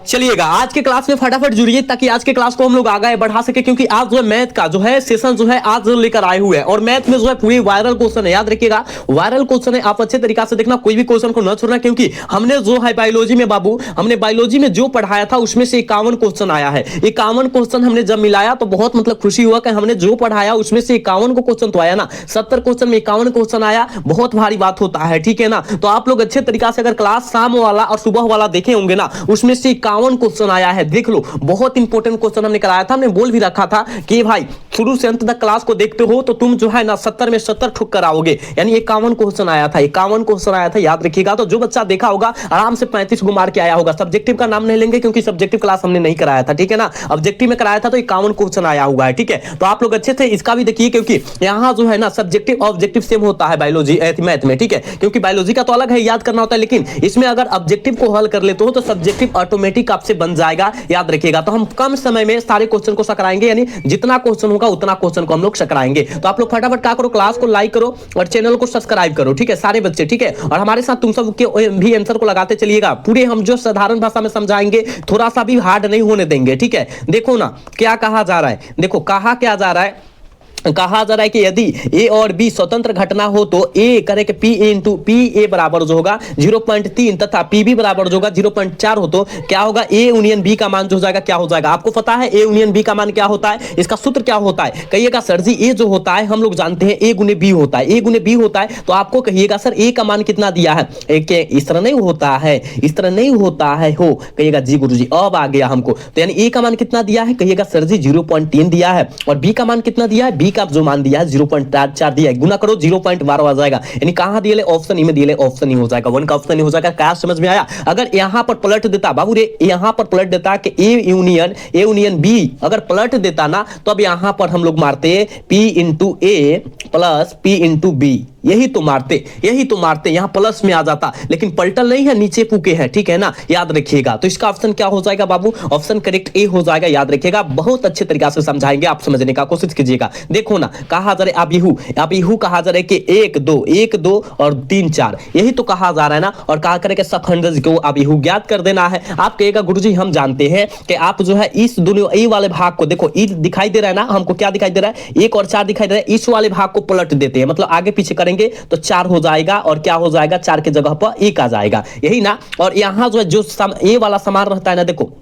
चलिएगा आज के क्लास में फटाफट जुड़िए ताकि आज के क्लास को हम लोग आगे बढ़ा सके, क्योंकि आज जो है मैथ का जो है सेशन जो है आज लेकर आए हुए हैं और मैथ में जो है पूरी वायरल क्वेश्चन है। याद रखिएगा वायरल क्वेश्चन है, आप अच्छे तरीके से देखना, कोई भी क्वेश्चन को न छोड़ना, क्योंकि हमने जो है बायोलॉजी में बाबू हमने बायोलॉजी में जो पढ़ाया था उसमें से 51 क्वेश्चन आया है। 51 क्वेश्चन हमने जब मिलाया तो बहुत मतलब खुशी हुआ कि हमने जो पढ़ाया उसमें से 51 को क्वेश्चन तो आया ना, 70 क्वेश्चन में 51 क्वेश्चन आया, बहुत भारी बात होता है, ठीक है ना। तो आप लोग अच्छे तरीके से अगर क्लास शाम वाला और सुबह वाला देखे होंगे ना, उसमें से 51 क्वेश्चन आया है। देख लो बहुत इंपॉर्टेंट क्वेश्चन हमने कराया था, हमने बोल भी रखा था कि भाई शुरू से अंत तक क्लास को देखते हो तो तुम जो है ना 70 में 70 ठुक कर आओगे, यानी 51 क्वेश्चन आया था, 51 क्वेश्चन आया था, याद रखिएगा। तो जो बच्चा देखा होगा आराम से 35 को मार के आया होगा। सब्जेक्टिव का नाम नहीं लेंगे क्योंकि सब्जेक्टिव क्लास हमने नहीं कराया था, ठीक है ना। ऑब्जेक्टिव में कराया था तो 51 क्वेश्चन आया हुआ है, ठीक है। तो आप लोग अच्छे से इसका भी देखिए, क्योंकि यहाँ जो है ना सब्जेक्टिव ऑब्जेक्टिव सेम होता है बायोलॉजी मैथ में, ठीक है, क्योंकि बायोलॉजी का तो अलग है, याद करना होता है, लेकिन इसमें अगर ऑब्जेक्टिव को हल कर लेते हो तो सब्जेक्टिव ऑटोमेटिक आपसे बन जाएगा, याद रखिएगा। तो हम कम समय में सारे क्वेश्चन को सकराएंगे, यानी जितना क्वेश्चन होगा उतना क्वेश्चन को हम लोग सकराएंगे। तो आप लोग फटाफट क्या करो, क्लास को लाइक करो और चैनल को सब्सक्राइब करो, ठीक है सारे बच्चे, ठीक है। और हमारे साथ तुम सब के भी आंसर को लगाते चलिएगा, पूरे हम जो साधारण भाषा में समझाएंगे, थोड़ा सा भी हार्ड नहीं होने देंगे, ठीक है। देखो ना क्या कहा जा रहा है, देखो कहा क्या जा रहा है, कहा जा रहा है कि यदि ए और बी स्वतंत्र घटना हो तो ए करे कि पी इंटू पी ए बराबर जो होगा 0.3 तथा पी बी बराबर जो होगा 0.4 हो तो क्या होगा, ए यूनियन बी का मान जो हो जाएगा क्या हो जाएगा। आपको पता है ए यूनियन बी का मान क्या होता है, इसका सूत्र क्या होता है, कहिएगा सर जी ए जो होता है हम लोग जानते हैं ए गुने बी होता है, ए गुने बी होता है, तो आपको कहिएगा सर ए का मान कितना दिया है, इस तरह नहीं होता है, इस तरह नहीं होता है, हो कहिएगा जी गुरुजी अब आ गया हमको। तो यानी ए का मान कितना दिया है, कहिएगा सर जी 0.3 दिया है, और बी का मान कितना दिया है, बी का जो मान दिया है 0.4 दिया है, गुना करो 0.12 आ जाएगा, यानी कहां दिए, ऑप्शन ई में दिए, ऑप्शन ई हो जाएगा, 1 का ऑप्शन ई हो जाएगा। क्या समझ में आया। अगर यहां पर पलट देता बाबू रे, यहां पर पलट देता कि ए यूनियन बी अगर पलट देता ना, तो अब यहां पर हम लोग मारते P इंटू ए प्लस P इंटू बी, यही तो मारते यहां प्लस में आ जाता, लेकिन पलटल नहीं है, नीचे पुके है, ठीक है ना, याद रखिएगा। तो इसका ऑप्शन क्या हो जाएगा बाबू, ऑप्शन करेक्ट ए हो जाएगा, याद रखिएगा। बहुत अच्छे तरीके से समझाएंगे, आप समझने का कोशिश कीजिएगा। देखो ना कहा जा रहा है अबिहू कहा जा रहा है कि 1 2 और 3 4, यही तो कहा जा रहा है ना। और कहा करे कि सफंडज को अबिहू ज्ञात कर देना है। आप कहेगा गुरुजी हम जानते हैं कि आप जो है इस दोनों ए वाले भाग को देखो, ई दिखाई दे रहा है ना हमको, क्या दिखाई दे रहा है 1 और 4 दिखाई दे रहा है, इस वाले भाग को पलट देते हैं, मतलब आगे पीछे करेंगे तो 4 हो जाएगा, और क्या हो जाएगा 4 के जगह पर 1 आ जाएगा, यही ना। और यहां जो है जो ए वाला समान रहता है ना, देखो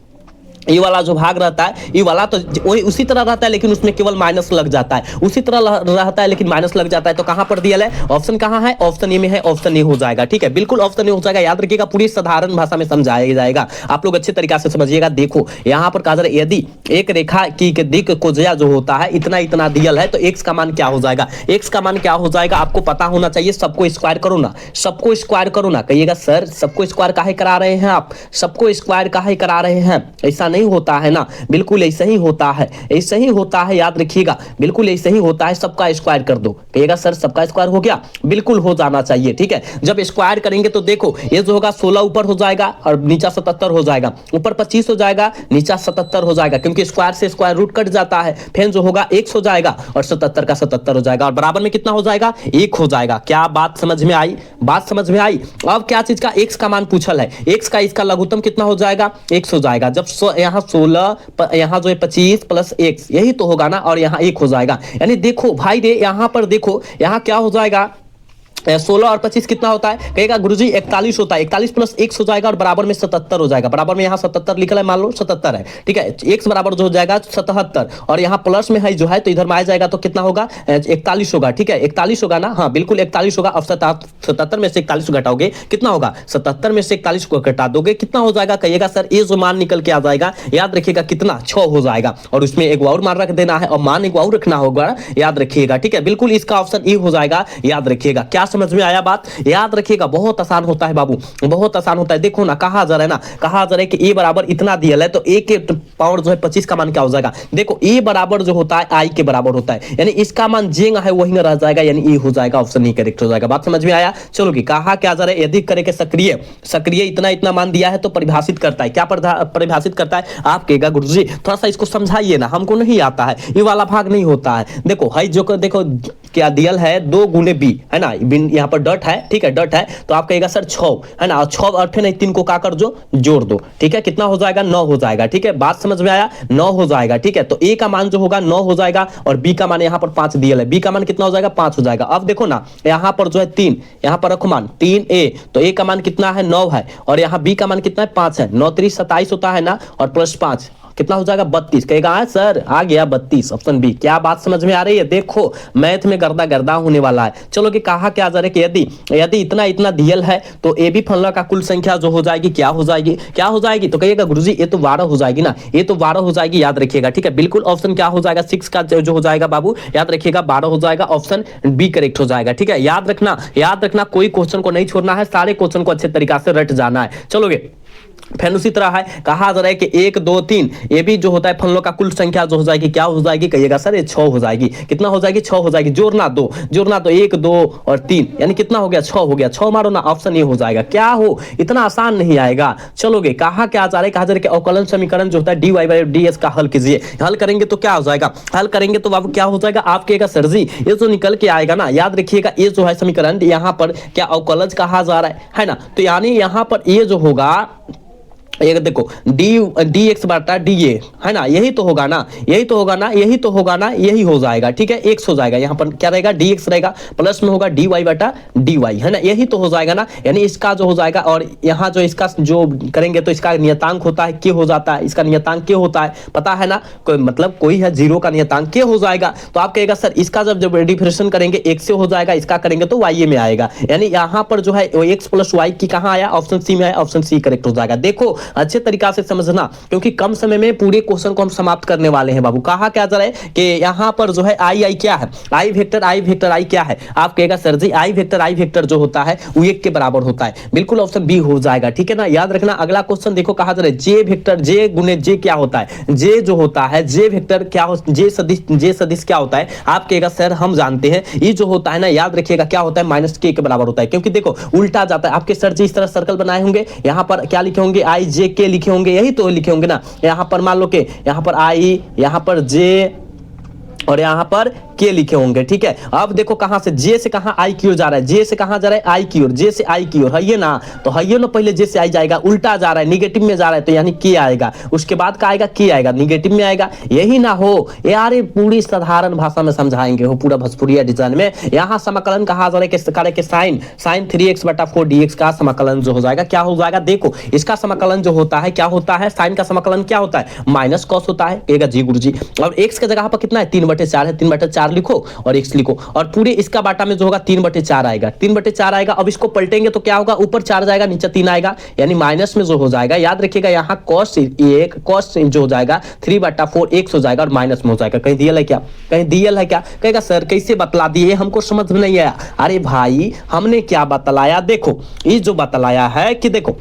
ये वाला जो भाग रहता है, ये वाला तो वही उसी तरह रहता है, लेकिन उसमें केवल माइनस लग जाता है, उसी तरह रहता है लेकिन माइनस लग जाता है। तो कहां पर दिया है, ऑप्शन कहां है, ऑप्शन ए में है, ऑप्शन ए हो जाएगा, ठीक है, बिल्कुल ऑप्शन ए हो जाएगा, याद रखिएगा। पूरी साधारण भाषा में समझाया जाएगा, आप लोग अच्छे तरीके से समझिएगा। देखो यहां पर कहा जा रहा है यदि एक रेखा की दिक कोजया जो होता है इतना इतना दियल है तो एक्स का मान क्या हो जाएगा, एक्स का मान क्या हो जाएगा आपको पता होना चाहिए। सबको स्क्वायर करो ना, सबको स्क्वायर करो ना, कहिएगा सर सबको स्क्वायर काहे करा रहे हैं आप, सबको स्क्वायर काहे करा रहे हैं, ऐसा नहीं होता है ना, बिल्कुल ऐसा ही होता है, ऐसा ही होता है, याद रखिएगा, बिल्कुल ऐसा ही होता है। सबका स्क्वायर कर दो, कहिएगा सर सबका स्क्वायर हो गया, बिल्कुल हो जाना चाहिए, ठीक है। जब स्क्वायर करेंगे तो देखो ये जो होगा 16 ऊपर हो जाएगा और नीचा 77 हो जाएगा, ऊपर 25 हो जाएगा, नीचा 77 हो जाएगा, क्योंकि स्क्वायर से स्क्वायर रूट कट जाता है, फिर जो होगा x हो जाएगा और 77 का 77 हो जाएगा, और बराबर में कितना हो जाएगा 1 हो जाएगा। क्या बात समझ में आई, बात समझ में आई। अब क्या चीज का x का मान पूछल है, x का इसका लघुत्तम कितना हो जाएगा, x हो जाएगा। जब यहाँ 16 यहाँ जो है 25 प्लस x, यही तो होगा ना, और यहाँ 1 हो जाएगा। यानी देखो भाई रे यहाँ पर देखो यहाँ क्या हो जाएगा, 16 और 25 कितना होता है, कहेगा गुरुजी 41 होता है, 41 प्लस x हो जाएगा और बराबर में 77 हो जाएगा, बराबर में यहाँ 77 लिखा है, मान लो 77 है, ठीक है, x बराबर जो हो जाएगा 77, और यहाँ प्लस में है जो है तो इधर में आ जाएगा तो कितना होगा 41 होगा, ठीक है 41 होगा ना, हाँ बिल्कुल 41 होगा। अब 77 में से 41 घटाओगे कितना होगा, 77 में से 41 को घटा दोगे कितना हो जाएगा, कहिएगा सर ये जो मान निकल के आ जाएगा, याद रखिएगा कितना 6 हो जाएगा, और उसमें एक और मान रख देना है और मान एक और रखना होगा, याद रखिएगा, ठीक है, बिल्कुल इसका ऑप्शन ए हो जाएगा, याद रखिएगा। क्या समझ में आया बात, याद रखिएगा, बहुत आसान होता है बाबू, बहुत आसान होता है। देखो ना कहा जा रहा है ना, कहा जा रहा है कि a बराबर इतना दिया है तो a के पावर जो है 25 का मान क्या हो जाएगा, देखो a बराबर जो होता है i के बराबर होता है, यानी इसका मान जेंगा है वही रह जाएगा, यानी e हो जाएगा, ऑप्शन e करेक्ट हो जाएगा। बात समझ में आया। चलो कि कहा क्या जा रहा है, यदि करे के सक्रिय इतना इतना मान दिया है तो परिभाषित करता है, क्या परिभाषित करता है, आप कहेगा गुरुजी थोड़ा सा इसको समझाइए ना, हमको नहीं आता है, ये वाला भाग नहीं होता है। देखो हाई जो देखो क्या दियल है 2 गुने बी, है ना, यहाँ पर डट है, ठीक है, डट है, तो आप कहेगा सर 6, है ना, और 6 और फिर 3 को का कर जो जोड़ दो, ठीक है, कितना हो जाएगा 9 हो जाएगा, ठीक है, बात समझ में आया, 9 हो जाएगा, ठीक है। तो ए का मान जो होगा 9 हो जाएगा और बी का मान यहाँ पर 5 दियल है, बी का मान कितना हो जाएगा 5 हो जाएगा। अब देखो ना यहाँ पर जो है 3, यहाँ पर रखो मान 3a, तो ए का मान कितना है 9 है और यहाँ बी का मान कितना है 5 है, 9 3 27 होता है ना, और प्लस 5 कितना हो जाएगा 32, कहेगा हाँ सर आ गया 32, ऑप्शन बी। क्या बात समझ में आ रही है? देखो मैथ में गर्दा गर्दा होने वाला है। चलो कि कहा क्या जा रहा है कि यदि इतना इतना दियल है तो ए बी फलना का कुल संख्या जो हो जाएगी क्या हो जाएगी, क्या हो जाएगी, तो कहिएगा गुरुजी ये तो 12 हो जाएगी ना, ये तो 12 हो जाएगी, याद रखिएगा, ठीक है, बिल्कुल ऑप्शन क्या हो जाएगा 6 का जो हो जाएगा बाबू, याद रखिएगा 12 हो जाएगा, ऑप्शन बी करेक्ट हो जाएगा, ठीक है। याद रखना कोई क्वेश्चन को नहीं छोड़ना है, सारे क्वेश्चन को अच्छे तरीके से रट जाना है। चलोगे फिर उसी तरह है कहा जा रहा है कि 1 2 3 ये भी जो होता है फलनों का कुल संख्या जो हो जाएगी क्या हो जाएगी, कहिएगा सर ये 6 हो जाएगी, कितना हो जाएगी 6 हो जाएगी, जोड़ना दो 1 2 और 3 यानी कितना हो गया 6 हो गया, 6 मारो ना, ऑप्शन ये हो जाएगा। क्या हो इतना आसान नहीं आएगा। चलोगे कहा क्या जा रहा है, कहा जा रहा है कि अवकलन समीकरण जो होता है dy/dx का हल कीजिए, हल करेंगे तो क्या हो जाएगा, हल करेंगे तो बाबू क्या हो जाएगा, आप कहेगा सर जी ये तो निकल के आएगा ना, याद रखिएगा ये जो है समीकरण यहाँ पर क्या अवकलज कहा जा रहा है ना, तो यानी यहाँ पर ये जो होगा एक देखो डी एक्स बटा डी ए, है ना, यही तो होगा ना, यही तो होगा ना, यही तो होगा ना, यही हो जाएगा, ठीक है, एक्स हो जाएगा, यहाँ पर क्या रहेगा डी एक्स रहेगा, प्लस में होगा डी वाई बटा डी वाई, है ना, यही तो हो जाएगा ना, यानी इसका जो हो जाएगा, और यहाँ जो इसका जो करेंगे तो इसका नियतांक होता है के हो जाता है, इसका नियतांक के होता है, पता है ना, मतलब कोई है 0 का नियतांक के हो जाएगा, तो आप कहेगा सर इसका जब डिफरेंशिएशन करेंगे एक्स से हो जाएगा, इसका करेंगे तो वाई में आएगा, यानी यहाँ पर जो है एक्स प्लस वाई की कहाँ आया, ऑप्शन सी में आया, ऑप्शन सी करेक्ट हो जाएगा। देखो अच्छे तरीका से समझना क्योंकि कम समय में पूरे क्वेश्चन को हम समाप्त करने वाले हैं बाबू। कहा क्या जा रहा है कि यहाँ पर जो है आई क्या है, आई वेक्टर आई क्या है, आप कहेगा सर जी आई वेक्टर जो होता है वो 1 के बराबर होता है, बिल्कुल ऑप्शन बी हो जाएगा, ठीक है ना। याद रखना अगला क्वेश्चन देखो कहा जा रहा है जे वेक्टर जे गुने जे क्या होता है, जे जो होता है जे वेक्टर क्या हो, जे सदिश क्या होता है, आप कहेगा सर हम जानते हैं ये जो होता है ना, याद रखिएगा क्या होता है -k के बराबर होता है, क्योंकि देखो उल्टा जाता है, आपके सर जी इस तरह सर्कल बनाए होंगे, यहाँ पर क्या लिखे होंगे आई जे के लिखे होंगे, यही तो लिखे होंगे ना, यहाँ पर मान लो के यहाँ पर आई, यहाँ पर जे और यहाँ पर के लिखे होंगे, ठीक है। अब देखो कहां से जे से कहां आई की ओर जा रहा है, जे से कहां जा रहा है आई की ओर, जे से आई की ओर है ये ना, तो है ये ना, पहले जे से आई जाएगा, उल्टा जा रहा है निगेटिव में जा रहा है तो यानी के आएगा, उसके बाद का आएगा के आएगा, निगेटिव में आएगा, यही ना हो यार, पूरी साधारण भाषा में समझाएंगे हो पूरा भोजपुरिया डिजाइन में। यहाँ समाकलन कहा जा रहा है कि साइन 3x/4 dx का समाकलन जो हो जाएगा क्या हो जाएगा, देखो इसका समाकलन जो होता है क्या होता है, साइन का समाकलन क्या होता है माइनस कॉस होता है, कहेगा जी गुरुजी, और x की जगह पर कितना है 3/4 है, 3/4 लिखो और x लिखो, और पूरे इसका बाटा में जो होगा 3/4 आएगा, 3/4 आएगा। अब इसको पलटेंगे तो क्या होगा, ऊपर 4 जाएगा नीचे 3 आएगा, यानी माइनस में जो हो जाएगा, याद रखिएगा यहाँ cos जो हो जाएगा 3/4 x हो जाएगा और माइनस में हो जाएगा। कहीं दियल है क्या, कहीं दियल है क्या, कहेगा सर कैसे बतला दिए हमको समझ में नहीं आया। अरे भाई हमने क्या बतलाया, देखो ये जो बतलाया है कि देखो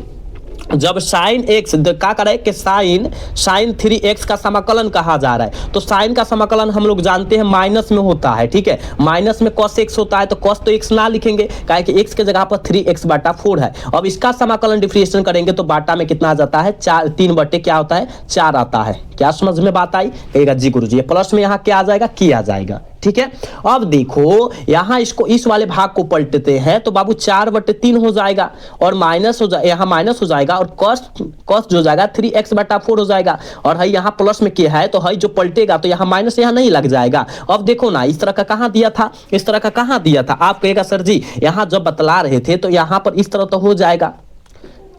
जब साइन एक्स क्या करे कि साइन 3x का समाकलन कहा जा रहा है, तो साइन का समाकलन हम लोग जानते हैं माइनस में होता है, ठीक है, माइनस में cos x होता है, तो cos तो x ना लिखेंगे काहे कि x के जगह पर 3x/4 है। अब इसका समाकलन डिफरेंशिएशन करेंगे तो बाटा में कितना आ जाता है 3 क्या होता है 4 आता है। क्या समझ में बात आई, कहेगा जी गुरुजी, प्लस में यहाँ क्या आ जाएगा की आ जाएगा, ठीक है। अब देखो यहाँ इसको इस वाले भाग को पलटते हैं तो बाबू 4/3 हो जाएगा और माइनस हो जाएगा, यहाँ माइनस हो जाएगा और cos जो हो जाएगा 3x/4 हो जाएगा, और है यहाँ प्लस में क्या है तो है जो पलटेगा तो यहाँ माइनस यहाँ नहीं लग जाएगा। अब देखो ना इस तरह का कहाँ दिया था, इस तरह का कहाँ दिया था, आप कहेगा सर जी यहाँ जब बतला रहे थे तो यहाँ पर इस तरह तो हो जाएगा,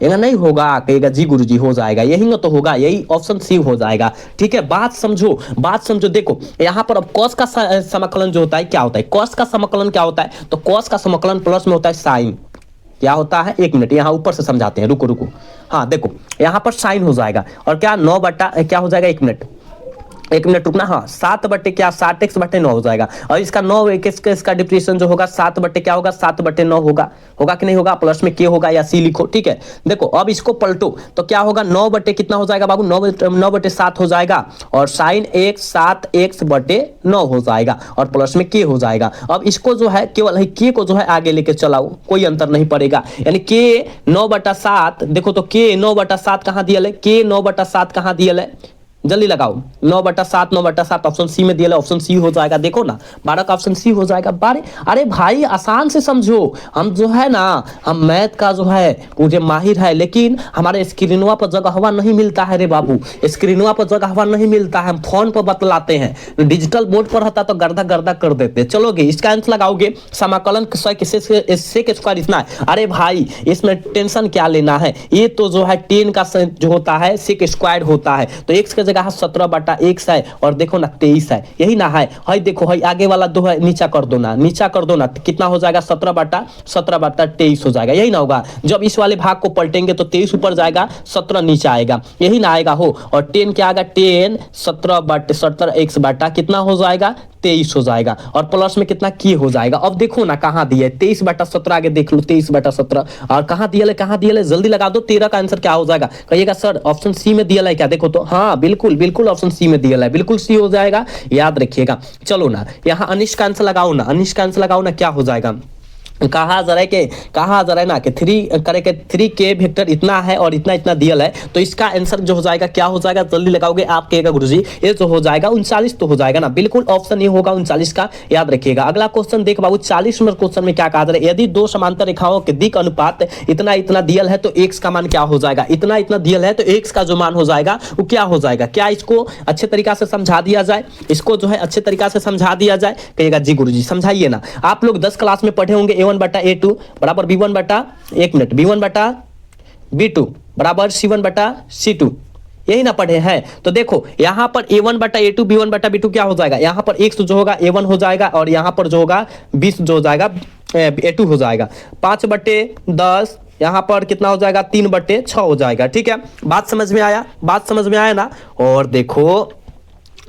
ये नहीं होगा, कहेगा जी गुरुजी हो जाएगा, यही ना तो होगा, यही ऑप्शन सी हो जाएगा, ठीक है। बात समझो, देखो यहाँ पर अब cos का समाकलन जो होता है क्या होता है, cos का समाकलन क्या होता है, तो cos का समाकलन प्लस में होता है साइन, क्या होता है 1 मिनट यहाँ ऊपर से समझाते हैं, रुको हाँ देखो यहाँ पर साइन हो जाएगा और क्या 9 बटा क्या हो जाएगा, 1 मिनट रुकना, हाँ 7/60x/9 हो जाएगा, और इसका 9 इसका डिफरेंशिएशन जो होगा 7/ क्या होगा 7/9 होगा कि नहीं होगा, प्लस में के होगा या सी लिखो, ठीक है। देखो अब इसको पलटो तो क्या होगा 9/ कितना हो जाएगा बाबू 9/7 हो जाएगा, और साइन x 7x/9 हो जाएगा और प्लस में के हो जाएगा। अब इसको जो है केवल के को जो है आगे लेके चलाओ, कोई अंतर नहीं पड़ेगा, यानी के 9/7, देखो तो के 9/7 कहाँ दिया है, के 9/7 कहाँ दिया है, जल्दी लगाओ। 9/7, 9/7 ऑप्शन सी में दिया है, ऑप्शन सी हो जाएगा। देखो ना 12 का ऑप्शन सी हो जाएगा। 12। अरे भाई आसान से समझो, हम जो है ना, हम मैथ का जो है मुझे माहिर है, लेकिन हमारे स्क्रीनवा पर जगह हवा नहीं मिलता है रे बाबू, स्क्रीनवा पर जगह हवा नहीं मिलता है, हम फोन पर बतलाते हैं। डिजिटल बोर्ड पर रहता तो गर्दा गर्दा कर देते। चलोगे इसका आंसर लगाओगे, समाकलन सेक स्क्वायर इतना है। अरे भाई इसमें टेंशन क्या लेना है, ये तो जो है 10 का जो होता है सेक स्क्वायर होता है, तो x की जगह 17/x है, और देखो ना 23 है, यही ना है। हाय देखो हाय आगे वाला दो है, नीचा कर दो ना, नीचा कर दो ना, तो कितना हो जाएगा 17/23 हो जाएगा, यही ना होगा। जब इस वाले भाग को पलटेंगे तो 23 ऊपर जाएगा, 17 नीचे आएगा, यही ना आएगा हो। और 10 क्या आएगा, 10 17x बटा कितना हो जाएगा 23 हो जाएगा, और प्लस में कितना की हो जाएगा। अब देखो ना कहाँ दिया है 23/17, आगे देख लो 23/17, और कहाँ दिया है, कहाँ दिया है, जल्दी लगा दो। 13 का आंसर क्या हो जाएगा, कहिएगा सर ऑप्शन सी में दिया है क्या, देखो तो हाँ बिल्कुल बिल्कुल ऑप्शन सी में दिया है, बिल्कुल सी हो जाएगा, याद रखिएगा। चलो ना यहाँ अनिश का आंसर लगाओ ना, अनिश का आंसर लगाओ ना, क्या हो जाएगा, कहा जरा है ना कि 3k वेक्टर इतना है और इतना इतना दिया है, तो इसका आंसर जो हो जाएगा क्या हो जाएगा, जल्दी लगाओगे। आप कहेगा गुरुजी ये जो हो जाएगा 39 तो हो जाएगा ना, बिल्कुल ऑप्शन ये होगा 39 का, याद रखिएगा। अगला क्वेश्चन देख बाबू, 40 नंबर क्वेश्चन में क्या कहा जा रहा है, यदि दो समांतर रेखाओं के दिक अनुपात इतना इतना दियल है तो x का मान क्या हो जाएगा, इतना इतना दियल है तो x का जो मान हो जाएगा वो क्या हो जाएगा। क्या इसको अच्छे तरीका से समझा दिया जाए, इसको जो है अच्छे तरीका से समझा दिया जाए, कहिएगा जी गुरुजी समझाइए ना। आप लोग 10 क्लास में पढ़े होंगे A1/A2 बराबर B1/B2 बराबर C1/C2, यही ना पढ़े हैं। तो देखो यहाँ पर A1/A2 B1/B2 क्या हो जाएगा, यहाँ पर x जो होगा A1 हो जाएगा, और यहाँ पर जो होगा 20 जो हो जाएगा A2 हो जाएगा। 5/10 यहाँ पर कितना हो जाएगा 3/6 हो जाएगा। ठीक है, बात समझ में आया, बात समझ में आया ना। और देखो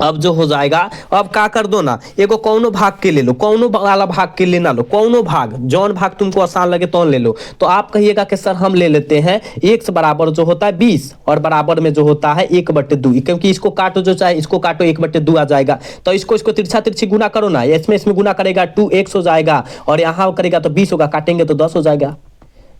अब जो हो जाएगा, अब क्या कर दो ना, एगो कौनो भाग के ले लो, कौनो वाला भाग के लेना लो, कौनो भाग जौन भाग तुमको आसान लगे तो ले लो। तो आप कहिएगा कि सर हम ले लेते हैं x बराबर जो होता है 20 और बराबर में जो होता है 1/2, क्योंकि इसको काटो जो चाहे इसको काटो 1/2 आ जाएगा, तो इसको तिरछा तिरछी गुना करो ना, इसमें गुना करेगा 2x हो जाएगा, और यहाँ करेगा तो 20 होगा, काटेंगे तो 10 हो जाएगा।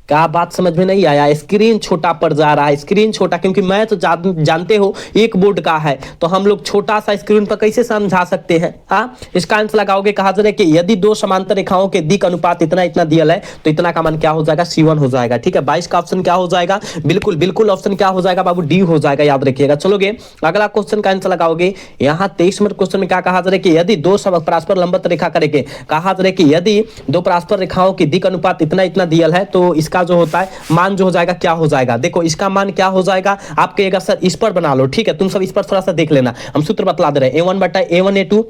क्या बात समझ में नहीं आया, स्क्रीन छोटा पड़ जा रहा है, स्क्रीन छोटा, क्योंकि मैं तो जानते हो एक बोर्ड का है, तो हम लोग छोटा सा स्क्रीन पर कैसे समझा सकते हैं। हाँ इसका आंसर लगाओगे, कहा जा रहा है कि यदि दो समांतर रेखाओं के दिक अनुपात इतना इतना दिया है तो इतना का मान क्या हो जाएगा, C1 हो जाएगा। ठीक है, 22 का ऑप्शन क्या हो जाएगा, बिल्कुल बिल्कुल ऑप्शन क्या हो जाएगा बाबू, डी हो जाएगा, याद रखिएगा। चलोगे अगला क्वेश्चन का आंसर लगाओगे, यहाँ 23 नंबर क्वेश्चन में क्या कहा जा रहा है कि यदि दो परस्पर लंबवत रेखा करेंगे, कहा जा रहा है कि यदि दो परस्पर रेखाओं की दिक अनुपात इतना इतना दिया है तो इसका जो होता है मान जो हो जाएगा क्या हो जाएगा। देखो इसका मान क्या हो जाएगा, आप कहिएगा सर इस पर बना लो। ठीक है, तुम सब इस पर थोड़ा सा देख लेना, हम सूत्र बतला दे रहे हैं। A1/A1A2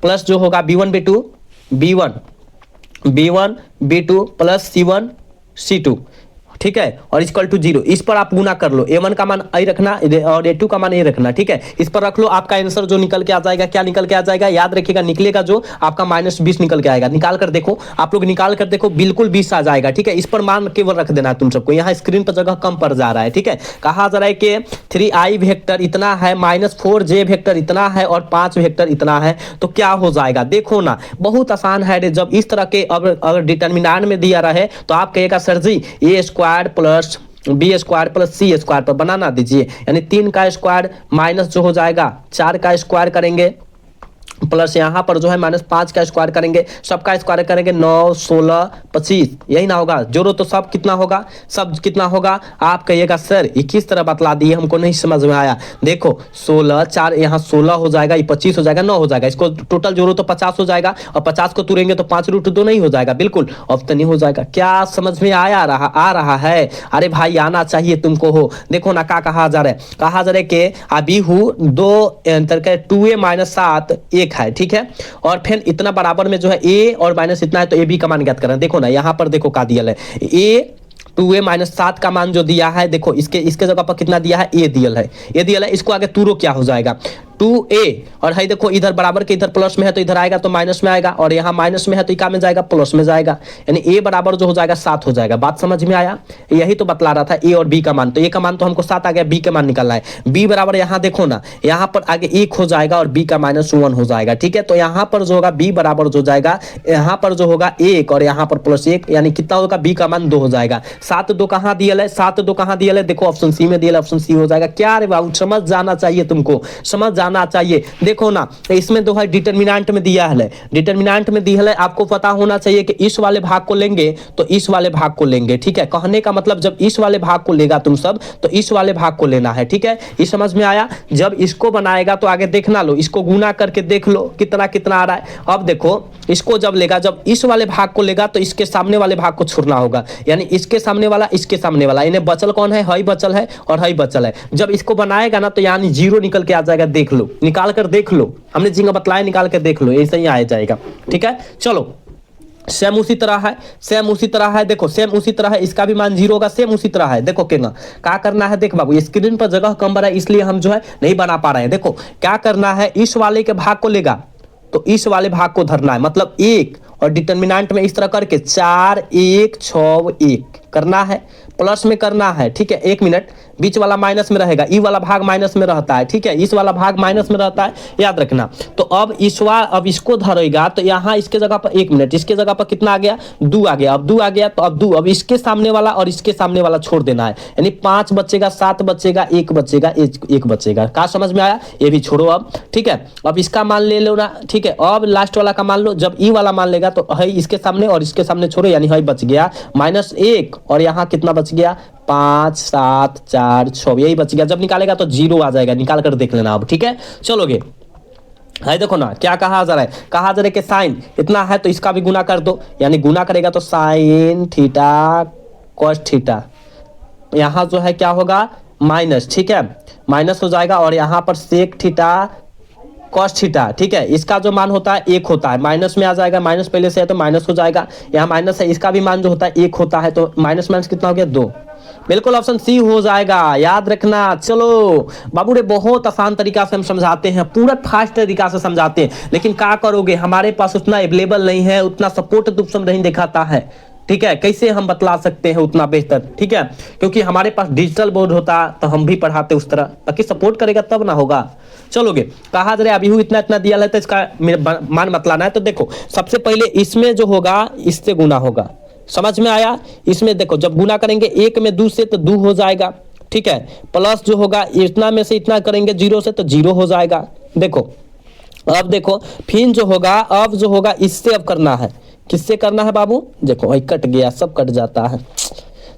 प्लस जो होगा B1B2 प्लस C1C2, ठीक है, और इक्वल टू 0, इस पर आप गुना कर लो। A1 का मान आई रखना और A2 का मान ए रखना। ठीक है, इस पर रख लो, आपका आंसर जो निकल के आ जाएगा, क्या निकल के आ जाएगा, याद रखिएगा, निकलेगा जो आपका -20 निकल के आएगा। निकाल कर देखो, आप लोग निकाल कर देखो, बिल्कुल 20 आ जाएगा। ठीक है, इस पर मान केवल रख देना है तुम सबको, यहाँ स्क्रीन पर जगह कम पड़ जा रहा है। ठीक है, कहा जा रहा है कि 3i वेक्टर इतना है, -4j वेक्टर इतना है, और 5 वेक्टर इतना है, तो क्या हो जाएगा। देखो ना बहुत आसान है रे, जब इस तरह के अगर डिटर्मिनेंट में दिया रहे तो आप कहेगा सर जी A² plus B² plus C² पर बनाना दीजिए, यानी 3 का स्क्वायर माइनस जो हो जाएगा 4 का स्क्वायर करेंगे, प्लस यहाँ पर जो है -5 का स्क्वायर करेंगे, सबका स्क्वायर करेंगे 9 16 25, यही ना होगा। जोड़ो तो सब कितना होगा, सब कितना होगा, आप कहिएगा सर ये किस तरह बतला दिए, हमको नहीं समझ में आया। देखो 16 4 यहाँ 16 हो जाएगा, ये 25 हो जाएगा, 9 हो जाएगा, इसको टोटल जोड़ो तो 50 हो जाएगा, और 50 को तुरेंगे तो 5√2 नहीं हो जाएगा, बिल्कुल ऑप्शन नहीं हो जाएगा। क्या समझ में आ रहा है, अरे भाई आना चाहिए तुमको हो। देखो ना क्या कहा जा रहा है, कहा जा रहा है कि अभी हूँ 2a-7 1 है। ठीक है, और फिर इतना बराबर में जो है a और माइनस इतना है, तो ab का मान ज्ञात करना। देखो ना यहाँ पर देखो का दिया है a 2a-7 का मान जो दिया है, देखो इसके जगह पर कितना दिया है, a दिया है, इसको आगे तुरो क्या हो जाएगा, 2a, और है देखो इधर बराबर के इधर प्लस में है तो इधर आएगा तो माइनस में आएगा, और यहाँ माइनस में है तो क्या में जाएगा, प्लस में जाएगा, यानी a बराबर जो हो जाएगा 7 हो जाएगा। बात समझ में आया? यही तो बतला रहा था a और b का मान, तो a का मान तो हमको 7 आ गया, b का मान निकालना है। b बराबर यहाँ देखो ना, यहाँ पर आगे 1 हो जाएगा और b का -1 हो जाएगा, ठीक है। तो यहाँ पर जो होगा b बराबर जो जाएगा, यहाँ पर जो होगा 1 और यहाँ पर +1, यानी कितना होगा, b का मान 2 हो जाएगा। 7 2 कहाँ दिया है, 7 2 कहाँ दिया है, देखो ऑप्शन सी में दिया है, ऑप्शन सी हो जाएगा। क्या रे बाबू, समझ जाना चाहिए तुमको, समझ जाना चाहिए। देखो ना इसमें जो है डिटरमिनेंट में दिया है, डिटरमिनेंट में दिया है, आपको पता होना चाहिए कि इस वाले भाग को लेंगे तो इस वाले भाग को लेंगे, ठीक है। कहने का मतलब जब इस वाले भाग को लेगा तुम सब तो इस वाले भाग को लेना है, ठीक है। ये समझ में आया? जब इसको बनाएगा तो आगे देखना लो, इसको गुना करके देख लो कितना कितना आ रहा है। अब देखो इसको जब लेगा, जब इस वाले भाग को लेगा तो इसके सामने वाले भाग को छोड़ना होगा, यानी इसके सामने वाला इसके सामने वाला, इन्हें बचल कौन है, हई बचल है और हई बचल है। जब इसको बनाएगा ना तो यानी 0 निकल के आ जाएगा, देख लो, निकाल कर देख लो, हमने जिंगा बतलाया, निकाल के देख लो, ऐसे ही आ जाएगा, ठीक है। चलो सेम उसी तरह है, सेम उसी तरह है, देखो सेम उसी तरह है, इसका भी मान 0 होगा, सेम उसी तरह है। देखो क्या करना है, देख बाबू स्क्रीन पर जगह कम बड़ा है इसलिए हम जो है नहीं बना पा रहे हैं। देखो क्या करना है, इस वाले के भाग को लेगा तो इस वाले भाग को धरना है, मतलब 1, और डिटरमिनेंट में इस तरह करके 4 1 6 1 करना है, प्लस में करना है, ठीक है। 1 मिनट, बीच वाला माइनस में रहेगा, ई वाला भाग माइनस में रहता है, ठीक है, इस वाला भाग माइनस में रहता है, याद रखना। तो अब अब इसको धरेगा तो यहाँ इसके जगह पर 1 मिनट, इसके जगह पर कितना आ गया, 2 आ गया, अब 2 आ गया तो अब 2, अब इसके सामने वाला और इसके सामने वाला छोड़ देना है, यानी 5 बचेगा, 7 बचेगा, 1 बचेगा, 1 बचेगा। क्या समझ में आया? ये भी छोड़ो अब, ठीक है। अब इसका मान ले लो ना, ठीक है। अब लास्ट वाला का मान लो, जब ई वाला मान लेगा तो है इसके सामने और इसके सामने छोड़ो, यानी है बच गया -1, और यहाँ कितना बच गया, 5 7 4 6, यही बच गया। जब निकालेगा तो 0 आ जाएगा, निकाल कर देख लेना अब, ठीक है। चलोगे है, देखो ना क्या कहा जा रहा है, कहा जा रहा है कि साइन इतना है तो इसका भी गुना कर दो, यानी गुना करेगा तो साइन थीटा कॉस थीटा, यहाँ जो है क्या होगा, माइनस, ठीक है, माइनस हो जाएगा, और यहाँ पर सेक थीटा कॉस थीटा, ठीक है। इसका जो मान होता है 1 होता है, माइनस में आ जाएगा, माइनस पहले से है तो माइनस हो जाएगा, यहाँ माइनस है, इसका भी मान जो होता है 1 होता है, तो माइनस माइनस कितना हो गया, 2, बिल्कुल ऑप्शन सी हो जाएगा, याद रखना। चलो बाबू रे, बहुत आसान तरीका से हम समझाते हैं, पूरा फास्ट तरीका से समझाते हैं, लेकिन क्या करोगे, हमारे पास उतना अवेलेबल नहीं है, उतना सपोर्ट तुम नहीं दिखाता है, ठीक है। कैसे हम बतला सकते हैं उतना बेहतर, ठीक है, क्योंकि हमारे पास डिजिटल बोर्ड होता तो हम भी पढ़ाते उस तरह, ताकि सपोर्ट करेगा तब ना होगा। चलोगे कहा जा रहा है अभी इतना इतना दिया है तो इसका मान बतलाना है। तो देखो सबसे पहले इसमें जो होगा इससे गुना होगा, समझ में आया? इसमें देखो जब गुना करेंगे 1 में 2 से तो 2 हो जाएगा, ठीक है, प्लस जो होगा इतना में से इतना करेंगे 0 से तो 0 हो जाएगा। देखो अब देखो फिर जो होगा, अब जो होगा इससे अब करना है, किससे करना है बाबू, देखो वही कट गया, सब कट जाता है।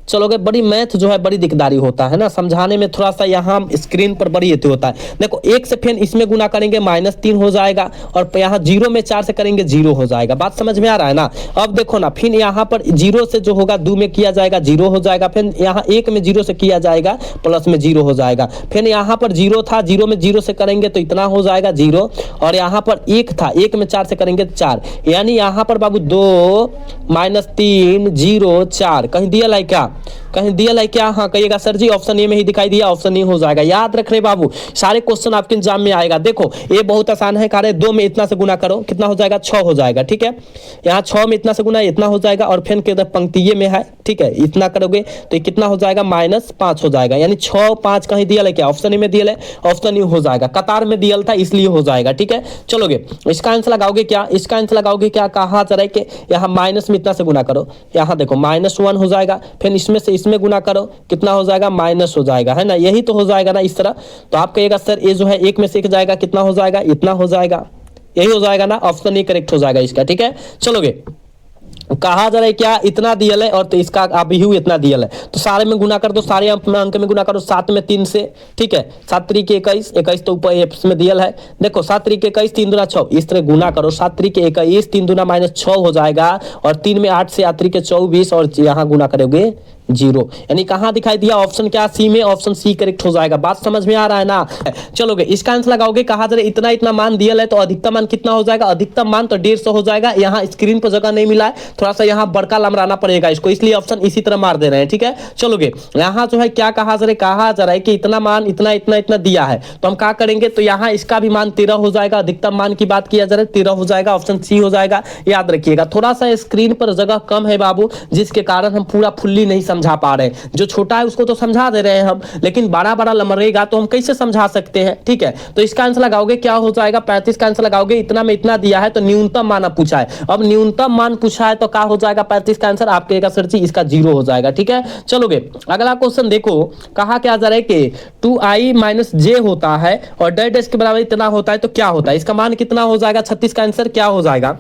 चलोगे, बड़ी मैथ जो है बड़ी दिकदारी होता है ना, समझाने में थोड़ा सा यहाँ स्क्रीन पर बड़ी ये होता है। देखो 1 से फिर इसमें गुना करेंगे -3 हो जाएगा, और यहाँ 0 में 4 से करेंगे 0 हो जाएगा। बात समझ में आ रहा है ना? अब देखो ना, फिर यहाँ पर 0 से जो होगा 2 में किया जाएगा 0 हो जाएगा, फिर यहाँ 1 में 0 से किया जाएगा प्लस में 0 हो जाएगा, फिर यहाँ पर 0 था, 0 में 0 से करेंगे तो इतना हो जाएगा 0, और यहाँ पर 1 था, 1 में 4 से करेंगे 4, यानी यहाँ पर बाबू 2 -3 0 4 कहीं दिया लाइक क्या, कहीं दिया है क्या? हाँ कहिएगा सर जी ऑप्शन ए में ही दिखाई दिया, ऑप्शन ए हो जाएगा। याद रख रहे बाबू, सारे क्वेश्चन आपके एग्जाम में आएगा। देखो ये बहुत आसान है, कार्य 2 में इतना से गुना करो, कितना हो जाएगा 6 हो जाएगा, ठीक है। यहाँ 6 में इतना से गुना इतना हो जाएगा, और फिर के पंक्तिये में है, ठीक है, इतना करोगे तो कितना हो जाएगा -5 हो जाएगा, यानी 6 5 कहीं दिया है क्या, ऑप्शन ए में दिया है, ऑप्शन ए हो जाएगा, कतार में दिया था इसलिए हो जाएगा, ठीक है। चलोगे इसका आंसर लगाओगे क्या, इसका आंसर लगाओगे क्या, कहा जा रहा है कि यहाँ माइनस में इतना से गुना करो, यहाँ देखो -1 हो जाएगा, फिर इसमें से इसमें गुना करो, कितना हो जाएगा माइनस हो जाएगा, है ना, यही तो हो जाएगा ना इस तरह। तो आप कहिएगा सर ये जो है 1 में से 1 जाएगा, कितना हो जाएगा, इतना हो जाएगा, यही हो जाएगा ना, ऑप्शन ए करेक्ट हो जाएगा इसका, ठीक है। चलोगे कहा जा रहा है क्या, इतना दिया है, और तो इसका आप ही इतना दिया है, तो सारे में गुना कर दो, सारे अंक में गुना करो, 7 में 3 से, ठीक है, 7 3 के 21 21 तो ऊपर इसमें दिया है। देखो 7 3 के 21 3 दूना 6, इस तरह गुना करो, 7 3 के 21 3 दूना -6 हो जाएगा, और 3 में 8 से 8 3 के 24, और यहाँ गुना करोगे जीरो। यानी कहाँ दिखाई दिया, ऑप्शन क्या, सी में, ऑप्शन सी करेक्ट हो जाएगा। बात समझ में आ रहा है ना। चलोगे इसका आंसर लगाओगे, कहा जरा इतना इतना मान दिया है तो अधिकतम मान कितना हो जाएगा, अधिकतम मान तो 150 हो जाएगा। यहाँ स्क्रीन पर जगह नहीं मिला है, थोड़ा सा यहाँ बड़का लमराना पड़ेगा इसको, इसलिए ऑप्शन इसी तरह मार दे रहे हैं, ठीक है। चलोगे यहाँ जो है क्या कहा जा रहा है कि इतना मान इतना इतना इतना दिया है, तो हम क्या करेंगे, तो यहाँ इसका भी मान 13 हो जाएगा। अधिकतम मान की बात किया जा रहा है 13 हो जाएगा, ऑप्शन सी हो जाएगा। याद रखिएगा थोड़ा सा स्क्रीन पर जगह कम है बाबू, जिसके कारण हम पूरा फुल्ली नहीं समझा पा रहे हैं। जो छोटा है उसको तो समझा दे रहे हैं हम, लेकिन बड़ा बड़ा लमरेगा तो हम कैसे समझा सकते हैं, ठीक है। तो इसका आंसर लगाओगे क्या हो जाएगा, 35 का आंसर लगाओगे। इतना में इतना दिया है तो न्यूनतम मान पूछा है, अब न्यूनतम मान पूछा है तो क्या हो जाएगा, 35 का आंसर आपके सर जी इसका 0 हो जाएगा, ठीक है। चलोगे अगला क्वेश्चन देखो, कहा क्या जा रहा है कि 2i माइनस जे होता है और डैश के बराबर इतना होता है तो क्या होता है, इसका मान कितना हो जाएगा। 36 का आंसर क्या हो जाएगा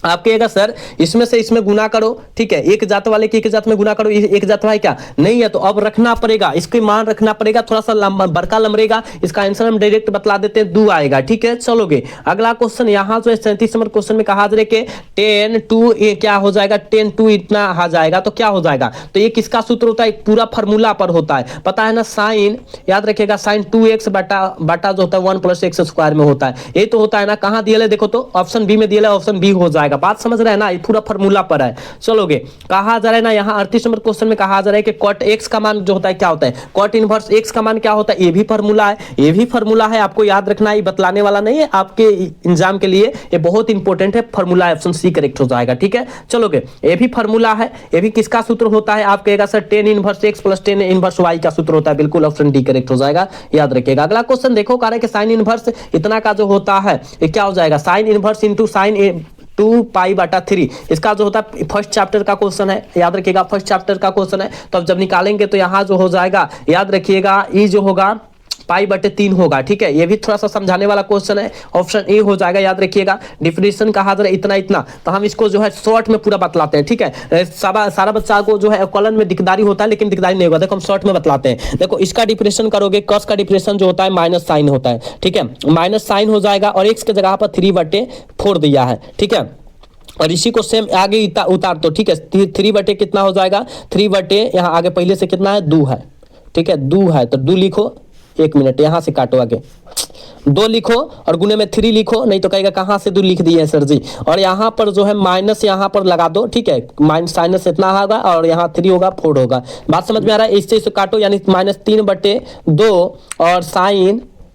आपके सर, इसमें से इसमें गुना करो, ठीक है। एक जात वाले की एक जात में गुना करो, एक जात वाले क्या नहीं है तो अब रखना पड़ेगा, इसके मान रखना पड़ेगा, थोड़ा सा लंबा बड़का लमरेगा। इसका आंसर हम डायरेक्ट बतला देते हैं, 2 आएगा, ठीक है। चलोगे अगला क्वेश्चन, यहाँ जो है 37 नंबर क्वेश्चन में कहा जाए कि 10 2 ये क्या हो जाएगा, 10 2 इतना आ जाएगा तो क्या हो जाएगा। तो ये किसका सूत्र होता है, पूरा फॉर्मूला पर होता है, पता है ना, साइन, याद रखिएगा साइन 2x बटा जो होता है 1 + x स्क्वायर में होता है। ये तो होता है ना, कहाँ दिया है देखो तो ऑप्शन बी में दिया है, ऑप्शन बी हो जाएगा। बात समझ रहे हैं ना, पूरा फॉर्मूला पर है। चलोगे कहा जा रहा है ना, यहाँ 38 नंबर क्वेश्चन में कहा जा रहा है कि कॉट एक्स का मान जो होता है क्या होता है, कॉट इनवर्स एक्स का मान क्या होता है, ये भी फॉर्मूला है, ये भी फॉर्मूला है, आपको याद रखना है, बतलाने वाला नहीं है, आपके एग्जाम के लिए ये बहुत इंपॉर्टेंट है, फॉर्मूला ऑप्शन सी करेक्ट हो जाएगा, ठीक है। चलोगे ये भी फॉर्मूला है, ये भी किसका सूत्र होता है, आप कहेगा sir 10 inverse x plus 10 inverse y का सूत्र होता है, बिल्कुल ऑप्शन डी करेक्ट हो जाएगा, याद रखिएगा। अगला क्वेश्चन देखो, कह रहा है कि साइन इनवर्स इतना का जो होता है ये क्या हो जाएगा, साइन इनवर्स इंटू साइन 2π/3, इसका जो होता है फर्स्ट चैप्टर का क्वेश्चन है, याद रखिएगा फर्स्ट चैप्टर का क्वेश्चन है। तो अब जब निकालेंगे तो यहाँ जो हो जाएगा, याद रखिएगा ये जो होगा π/3 होगा, ठीक है। ये भी थोड़ा सा समझाने वाला क्वेश्चन है, ऑप्शन ए हो जाएगा, याद रखिएगा। डिफिनेशन कहा जा रहा है इतना इतना, तो हम इसको जो है शॉर्ट में पूरा बतलाते हैं, ठीक है। सारा बच्चा को जो है कॉलन में दिकदारी होता है, लेकिन दिकदारी नहीं होगा, देखो हम शॉर्ट में बतलाते हैं। देखो इसका डिफिनेशन करोगे, कॉस का डिफिनेशन जो होता है माइनस साइन होता है, ठीक है, माइनस साइन हो जाएगा और एक्स के जगह पर 3/4 दिया है, ठीक है। और इसी को सेम आगे उतार दो, ठीक है। 3/, कितना हो जाएगा, 3/, यहाँ आगे पहले से कितना है 2 है, ठीक है, 2 है तो 2 लिखो, 1 मिनट यहाँ से काटो आगे, 2 लिखो और गुने में 3 लिखो, नहीं तो कहेगा कहाँ से 2 लिख दिए हैं सर जी। और यहाँ पर जो है माइनस यहाँ पर लगा दो, ठीक है, माइनस साइनस इतना होगा और यहाँ 3 होगा 4 होगा। बात समझ में आ रहा है, इससे काटो, यानी -3/2 और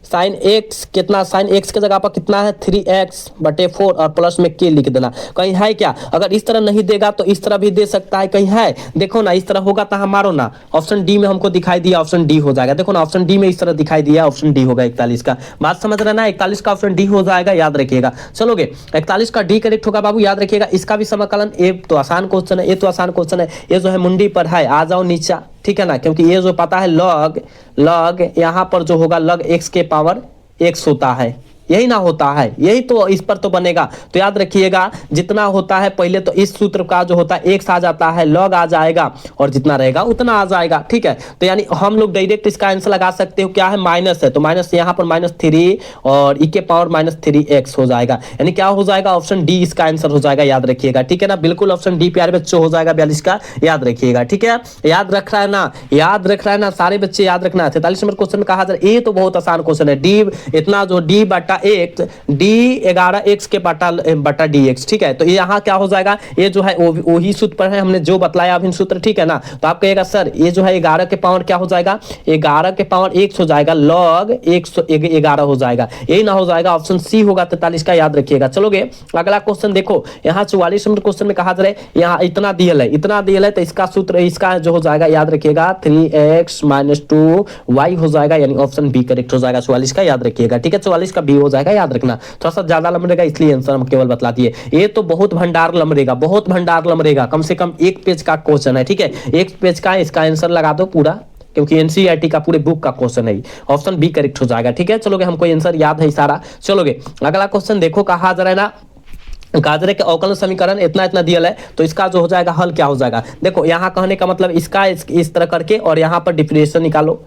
साइन एक्स कितना, साइन एक्स के जगह पर कितना है 3x/4 और प्लस में के लिख देना। कहीं है क्या, अगर इस तरह नहीं देगा तो इस तरह भी दे सकता है, कहीं है देखो ना, इस तरह होगा तो हम मारो ना, ऑप्शन डी में हमको दिखाई दिया, ऑप्शन डी हो जाएगा। देखो ना ऑप्शन डी में इस तरह दिखाई दिया, ऑप्शन डी होगा 41 का। बात समझ रहे ना, 41 का ऑप्शन डी हो जाएगा, याद रखिएगा। चलोगे 41 का डी करेक्ट होगा बाबू, याद रखिएगा। इसका भी समाकलन, ये तो आसान क्वेश्चन है, ये तो आसान क्वेश्चन है, ये जो है मुंडी पर है, आ जाओ नीचा, ठीक है ना, क्योंकि ये जो पता है लॉग यहाँ पर जो होगा लॉग x के पावर x होता है, यही ना होता है, यही तो इस पर तो बनेगा। तो याद रखिएगा जितना होता है पहले तो इस सूत्र का जो होता है x आ जाता है, log आ जाएगा और जितना रहेगा उतना आ जाएगा, ठीक है। तो यानी हम लोग डायरेक्ट इसका आंसर लगा सकते हो, क्या है माइनस है तो माइनस यहाँ पर -3 और e के पावर -3x हो जाएगा, यानी क्या हो जाएगा, ऑप्शन डी इसका आंसर हो जाएगा, याद रखिएगा, ठीक है ना, बिल्कुल ऑप्शन डी प्यारे बच्चों हो जाएगा 42 का, याद रखिएगा, ठीक है। याद रख रहा है ना, याद रख रहा है ना, सारे बच्चे याद रखना है। 43 नंबर क्वेश्चन में कहा जा रहा है, ये तो बहुत आसान क्वेश्चन है, डी इतना जो d/x d11x के बटा dx, ठीक है। तो यहाँ क्या हो जाएगा, ये जो है वही सूत्र पर है, हमने जो बतलाया अभी सूत्र, ठीक है ना। तो आप कहेगा सर ये जो है 11 के पावर क्या हो जाएगा, 11 के पावर x हो जाएगा, log 111 हो जाएगा, यही ना हो जाएगा, ऑप्शन सी होगा 43 का, याद रखिएगा। चलोगे अगला क्वेश्चन देखो, यहाँ 44 नंबर क्वेश्चन में कहा जा रहा है, यहाँ इतना दिया है तो इसका सूत्र, इसका जो हो जाएगा, याद रखिएगा 3x - 2y हो जाएगा, यानी ऑप्शन बी करेक्ट हो जाएगा 44 का, याद रखिएगा, ठीक है। 44 का बी हो जाएगा, याद रखना। थोड़ा सा ज्यादा लंबेगा इसलिए आंसर हम केवल बतला दिए, ये तो बहुत भंडार लंबेगा, बहुत भंडार लंबेगा, कम से कम 1 पेज का क्वेश्चन है, ठीक है, 1 पेज का, इसका आंसर लगा दो पूरा, क्योंकि एनसीईआरटी का पूरे बुक का क्वेश्चन है, ऑप्शन बी करेक्ट हो जाएगा, ठीक है। चलोगे हमको आंसर याद है सारा। चलोगे अगला क्वेश्चन देखो, कहा जा रहा है ना, गाजरे के अवकलन समीकरण इतना इतना दिया है, तो इसका जो हो जाएगा हल क्या हो जाएगा। देखो यहाँ कहने का मतलब इसका इस तरह करके और यहाँ पर डिफरेंशियल निकालो,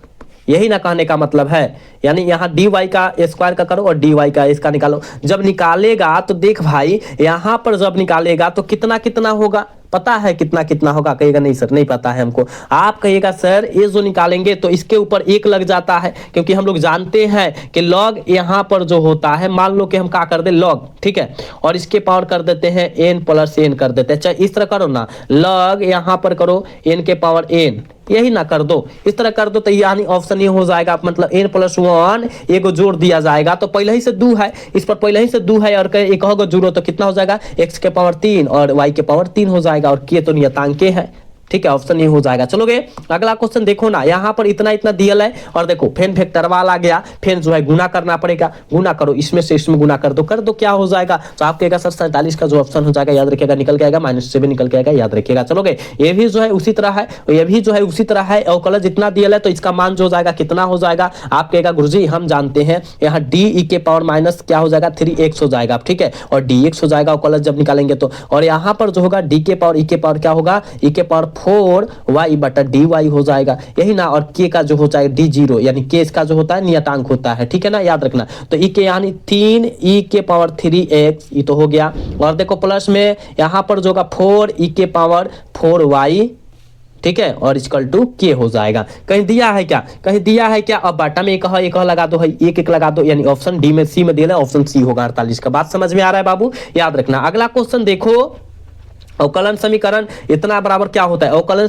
यही ना कहने का मतलब है, यानी यहाँ dy का स्क्वायर का करो और dy का इसका निकालो। जब निकालेगा तो देख भाई, यहाँ पर जब निकालेगा तो कितना कितना होगा, पता है कितना कितना होगा, कहिएगा नहीं सर नहीं पता है हमको। आप कहिएगा सर ये जो निकालेंगे तो इसके ऊपर 1 लग जाता है, क्योंकि हम लोग जानते हैं कि लॉग यहाँ पर जो होता है, मान लो कि हम क्या कर दे लॉग, ठीक है, और इसके पावर कर देते हैं n प्लस n कर देते हैं। चाहे इस तरह करो ना, लॉग यहाँ पर करो n के पावर n, यही ना कर दो, इस तरह कर दो तो यानी ऑप्शन ये हो जाएगा, मतलब n+1 एगो जोड़ दिया जाएगा, तो पहले ही से 2 है, इस पर पहले ही से 2 है, और एक होगा जोड़ो तो कितना हो जाएगा, x के पावर 3 और y के पावर 3 हो जाएगा, और के तो नियतांक है, ठीक है, ऑप्शन ये हो जाएगा। चलोगे अगला क्वेश्चन देखो ना, यहाँ पर इतना इतना दिया है, और देखो फेन फैक्टर वाला आ गया, फिर जो है गुना करना पड़ेगा, गुना करो, इसमें से इसमें गुना कर दो, क्या हो जाएगा, तो आप कहेगा सर 47 का जो ऑप्शन हो जाएगा याद रखिएगा निकल के आएगा, -7 निकल के आएगा, याद रखिएगा। चलोगे ये भी जो है उसी तरह है, ये भी जो है उसी तरह है, अवकलज जितना दिया है तो इसका मान जो हो जाएगा कितना हो जाएगा, आप कहेगा गुरुजी हम जानते हैं यहाँ डी ई के पावर माइनस क्या हो जाएगा 3x हो जाएगा, ठीक है, और dx हो जाएगा अवकलज जब निकालेंगे तो, और यहाँ पर जो होगा डी के पावर ई के पावर क्या होगा, ई के पावर 4 y बटा डी वाई हो जाएगा, यही ना, और k का जो हो जाएगा d0 यानी k इसका जो होता है नियतांक होता है, ठीक है ना, याद रखना। तो e के यानी 3e के पावर 3x ये तो हो गया, और देखो प्लस में यहाँ पर जो होगा 4e के पावर 4y, ठीक है, और इक्वल टू के हो जाएगा। कहीं दिया है क्या, कहीं दिया है क्या, अब बाटा में एक लगा दो, एक लगा दो, यानी ऑप्शन डी में सी में दिया है, ऑप्शन सी होगा 48 का। बात समझ में आ रहा है बाबू, याद रखना। अगला क्वेश्चन देखो, अवकलन समीकरण इतना बराबर क्या होता है, अवकलन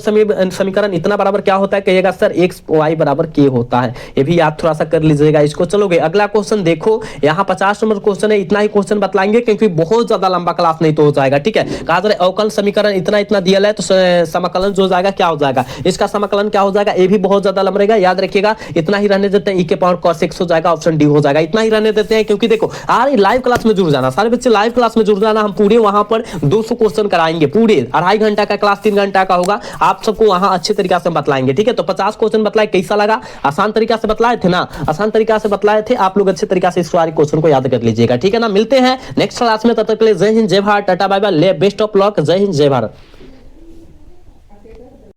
समीकरण इतना बराबर क्या होता है, कहिएगा सर x y बराबर k होता है, ये भी याद थोड़ा सा कर लीजिएगा इसको। चलोगे अगला क्वेश्चन देखो, यहाँ 50 नंबर क्वेश्चन है, इतना ही क्वेश्चन बतलाएंगे क्योंकि बहुत ज्यादा लंबा क्लास नहीं तो हो जाएगा, ठीक है। कहा जा रहा है अवकलन समीकरण इतना इतना दिया है, तो समाकलन जो हो जाएगा क्या हो जाएगा, इसका समाकलन क्या हो जाएगा, ये भी बहुत ज्यादा लंबा रहेगा, याद रखिएगा। इतना ही रहने देते हैं, ई के पावर cos x हो जाएगा, ऑप्शन डी हो जाएगा, इतना ही रहने देते हैं, क्योंकि देखो अरे लाइव क्लास में जुड़ जाना, सारे बच्चे लाइव क्लास में जुड़ जाना, हम पूरे वहां पर 200 क्वेश्चन कराएंगे, पूरे 2.5 घंटा का क्लास 3 घंटा का होगा, आप सबको वहां अच्छे तरीके से बतलाएंगे, ठीक है। तो 50 क्वेश्चन बतलाए, कैसा लगा, आसान तरीका से बतलाए थे ना, आसान तरीका से बतलाए थे, आप लोग अच्छे तरीके से इस सारे क्वेश्चन को याद कर लीजिएगा, ठीक है ना। मिलते हैं नेक्स्ट क्लास में, तब तक के लिए जय हिंद जय Bharat, tata bye bye, best of luck, जय हिंद जय भारत।